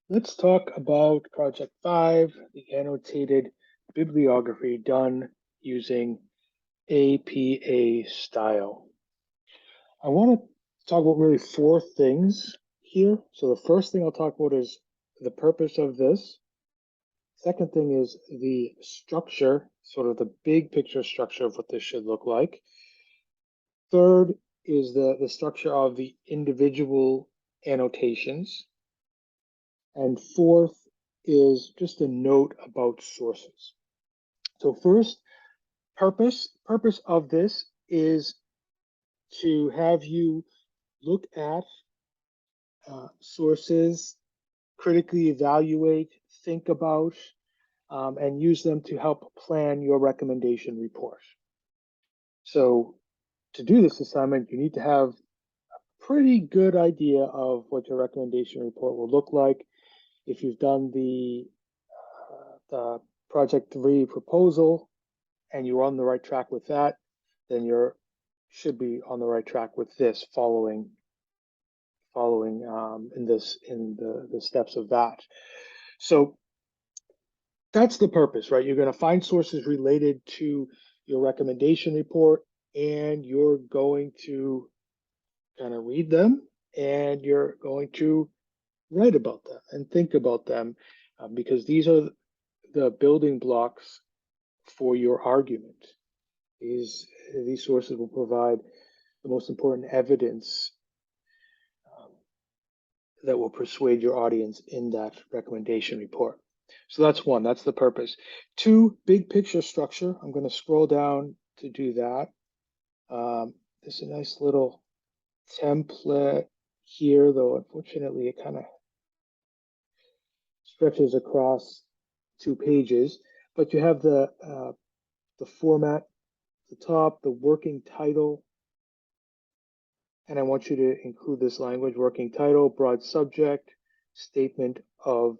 Let's talk about Project 5, the annotated bibliography done using APA style. I want to talk about really four things here. So the first thing I'll talk about is the purpose of this. Second thing is the structure, sort of the big picture structure of what this should look like. Third is the structure of the individual annotations. And fourth is just a note about sources. So first, purpose of this is to have you look at sources, critically evaluate, think about, and use them to help plan your recommendation report. So to do this assignment, you need to have a pretty good idea of what your recommendation report will look like. If you've done the Project 3 proposal and you're on the right track with that, then you should be on the right track with this following in the steps of that. So that's the purpose, right? You're going to find sources related to your recommendation report, and you're going to kind of read them, and you're going to write about them and think about them, because these are the building blocks for your argument. These sources will provide the most important evidence that will persuade your audience in that recommendation report. So that's one, that's the purpose. Two, big picture structure. I'm going to scroll down to do that. There's a nice little template here, though unfortunately it kind of stretches across 2 pages. But you have the format at the top, the working title, and I want you to include this language: working title, broad subject, statement of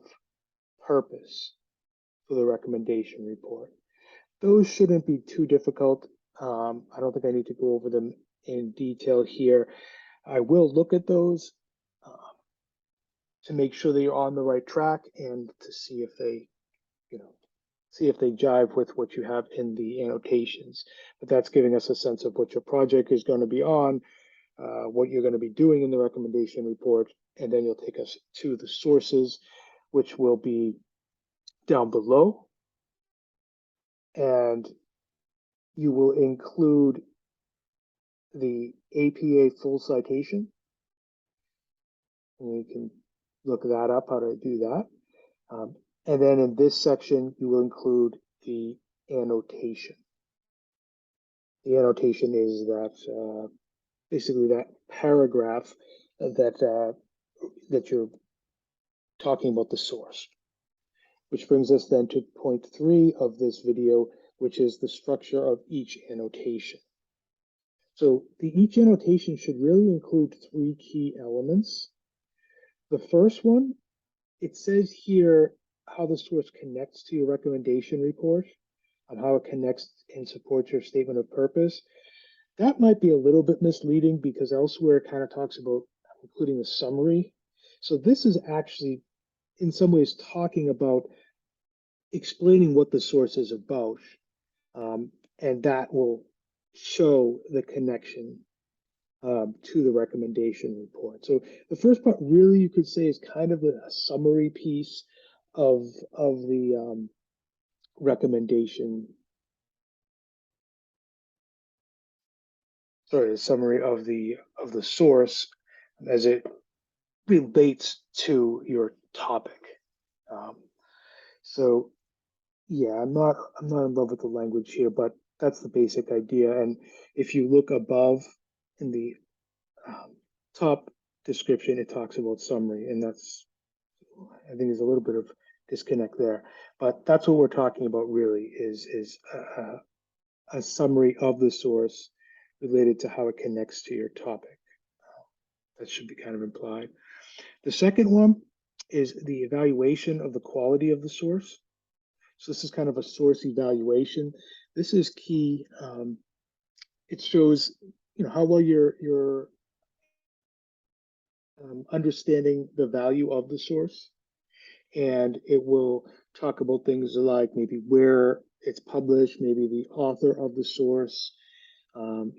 purpose for the recommendation report. Those shouldn't be too difficult. I don't think I need to go over them in detail here. I will look at those to make sure that you're on the right track and to see if they, jive with what you have in the annotations. But that's giving us a sense of what your project is going to be on, what you're going to be doing in the recommendation report, and then you'll take us to the sources, which will be down below. And you will include the APA full citation. And you can look that up, how to do that. And then in this section, you will include the annotation. The annotation is that basically that paragraph that you're talking about the source. Which brings us then to point 3 of this video, which is the structure of each annotation. So each annotation should really include 3 key elements. The first one, it says here how the source connects to your recommendation report, and how it connects and supports your statement of purpose. That might be a little bit misleading because elsewhere it kind of talks about including a summary. So this is actually in some ways talking about explaining what the source is about, and that will show the connection to the recommendation report. So the first part really you could say is kind of a summary piece of the recommendation. Sorry, a summary of the source as it relates to your topic. So yeah, I'm not in love with the language here, but that's the basic idea. And if you look above in the top description, it talks about summary, and that's, I think there's a little bit of disconnect there. But that's what we're talking about really is a summary of the source related to how it connects to your topic. That should be kind of implied. The second one is the evaluation of the quality of the source. So this is kind of a source evaluation. This is key. It shows, how well you're understanding the value of the source. and it will talk about things like maybe where it's published, maybe the author of the source,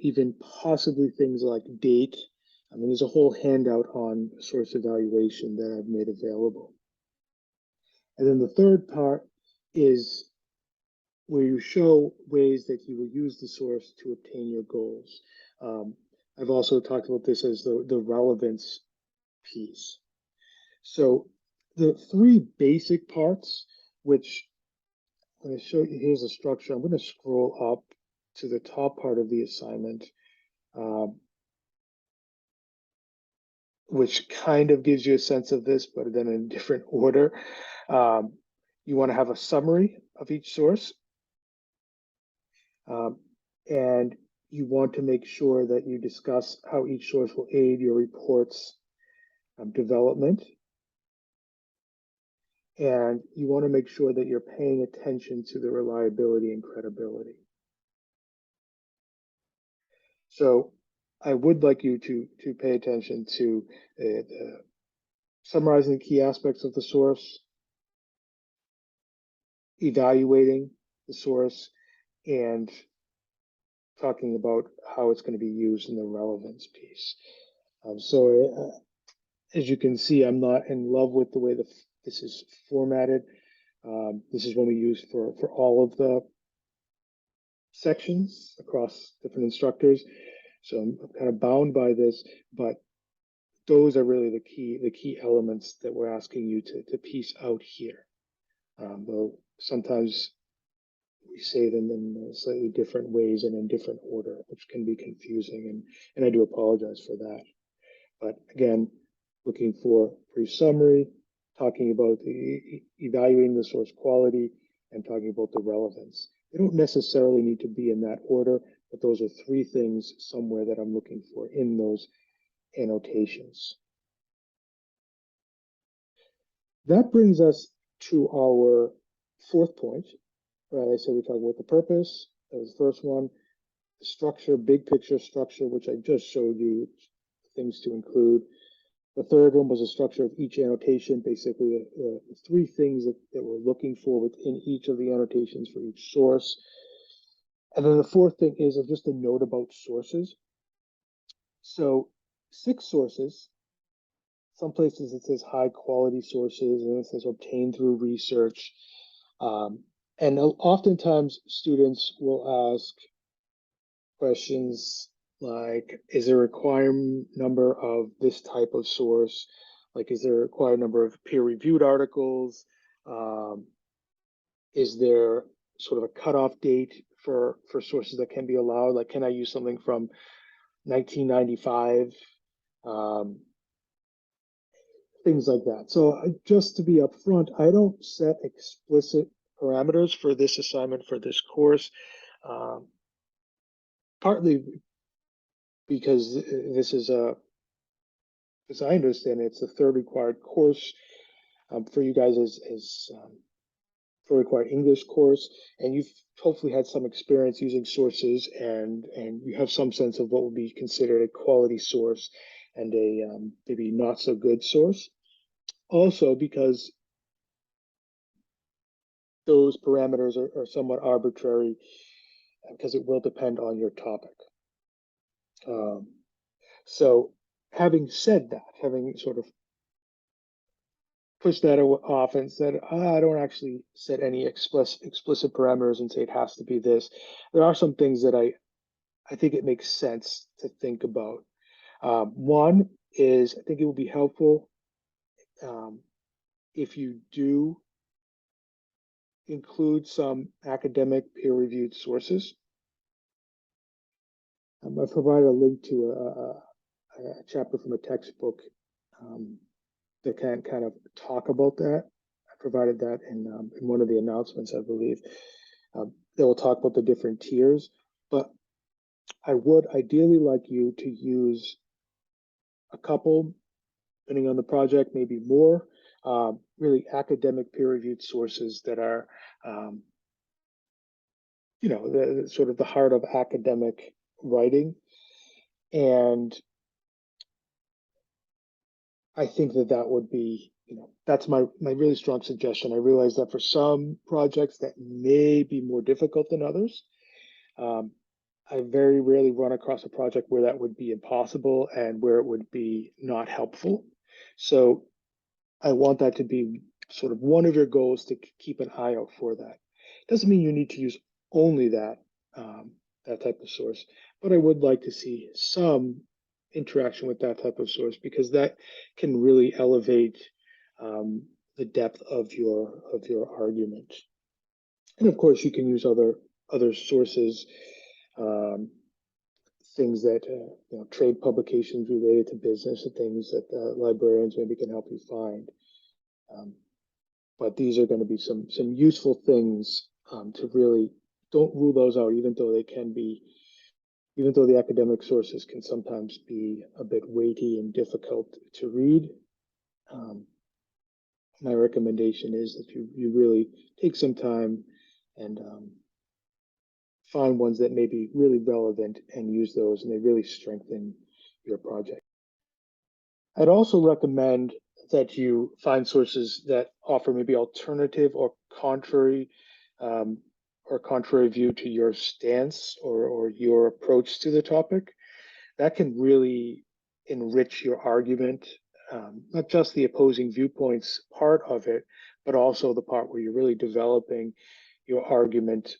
even possibly things like date. I mean, there's a whole handout on source evaluation that I've made available. And then the third part is where you show ways that you will use the source to obtain your goals. I've also talked about this as the relevance piece. So the three basic parts, which I'm going to show you, here's the structure. I'm going to scroll up to the top part of the assignment, which kind of gives you a sense of this, but then in a different order. You want to have a summary of each source. And you want to make sure that you discuss how each source will aid your report's development. And you want to make sure that you're paying attention to the reliability and credibility. So I would like you to pay attention to summarizing the key aspects of the source, evaluating the source, and talking about how it's going to be used in the relevance piece. As you can see, I'm not in love with the way this is formatted. This is one we use for all of the sections across different instructors. So I'm kind of bound by this, but those are really the key elements that we're asking you to piece out here. Though sometimes we say them in slightly different ways and in different order, which can be confusing, and I do apologize for that. But again, looking for brief summary, talking about evaluating the source quality, and talking about the relevance. They don't necessarily need to be in that order, but those are three things somewhere that I'm looking for in those annotations. That brings us to our fourth point. Right, I said we talked about the purpose. That was the first one. The structure, big picture structure, which I just showed you, things to include. The third one was the structure of each annotation, basically the three things that we're looking for within each of the annotations for each source. And then the fourth thing is just a note about sources. So 6 sources. Some places it says high quality sources, and it says obtained through research. And oftentimes students will ask questions like, is there a required number of this type of source? Like, is there a required number of peer-reviewed articles? Is there sort of a cutoff date for sources that can be allowed? Like, can I use something from 1995? Things like that. So just to be upfront, I don't set explicit parameters for this assignment for this course, partly because this is as I understand it, it's the third required course for you guys as for required English course, and you've hopefully had some experience using sources, and you have some sense of what would be considered a quality source and a maybe not so good source. Also, because those parameters are somewhat arbitrary, because it will depend on your topic. So having said that, having sort of pushed that off and said, I don't actually set any explicit parameters and say it has to be this, there are some things that I think it makes sense to think about. One is, I think it will be helpful if you do include some academic peer-reviewed sources. I've provided a link to a chapter from a textbook that can kind of talk about that. I provided that in one of the announcements, I believe. They will talk about the different tiers, but I would ideally like you to use a couple, depending on the project, maybe more, really academic peer-reviewed sources that are, you know, the sort of the heart of academic writing. And I think that that would be, that's my really strong suggestion. I realize that for some projects that may be more difficult than others. I very rarely run across a project where that would be impossible and where it would be not helpful. So I want that to be sort of one of your goals, to keep an eye out for that. Doesn't mean you need to use only that type of source, but I would like to see some interaction with that type of source, because that can really elevate the depth of your argument. And of course, you can use other sources, um, things that trade publications related to business, and things that librarians maybe can help you find. Um, but these are going to be some useful things to really, don't rule those out, even though they can be, even though the academic sources can sometimes be a bit weighty and difficult to read. My recommendation is that you really take some time and find ones that may be really relevant and use those, and they really strengthen your project. I'd also recommend that you find sources that offer maybe alternative or contrary view to your stance or your approach to the topic. That can really enrich your argument, not just the opposing viewpoints part of it, but also the part where you're really developing your argument,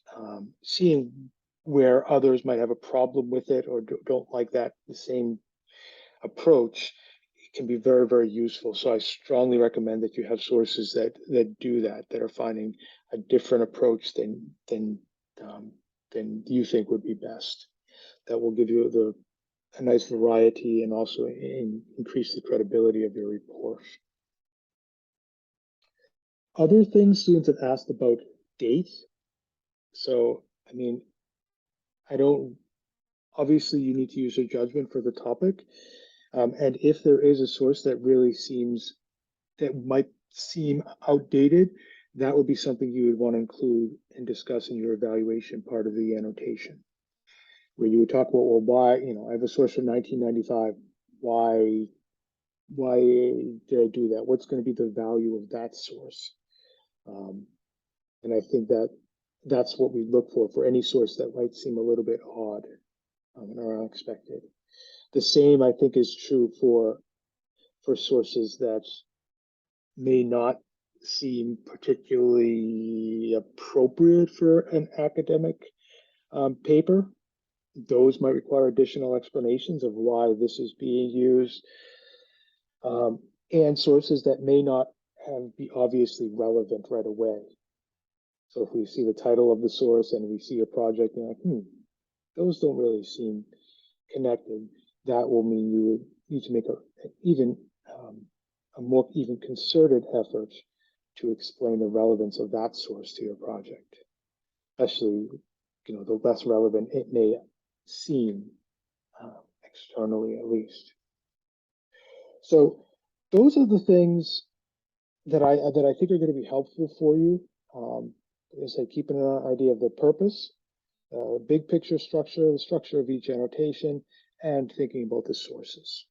seeing where others might have a problem with it or don't like the same approach. It can be very, very useful. So I strongly recommend that you have sources that do that are finding a different approach than you think would be best. That will give you a nice variety and also increase the credibility of your report. Other things students have asked about date. So, I mean, obviously you need to use your judgment for the topic. And if there is a source that might seem outdated, that would be something you would want to include and discuss in your evaluation part of the annotation, where you would talk about, well, why, I have a source from 1995. Why did I do that? What's going to be the value of that source? And I think that's what we look for any source that might seem a little bit odd or unexpected. The same, I think, is true for sources that may not seem particularly appropriate for an academic paper. Those might require additional explanations of why this is being used, and sources that may not be obviously relevant right away. So if we see the title of the source and we see a project, and like, those don't really seem connected, that will mean you would need to make a more even concerted effort to explain the relevance of that source to your project, especially the less relevant it may seem externally, at least. So those are the things that I think are going to be helpful for you. As I say, keeping an idea of the purpose, big picture structure, the structure of each annotation, and thinking about the sources.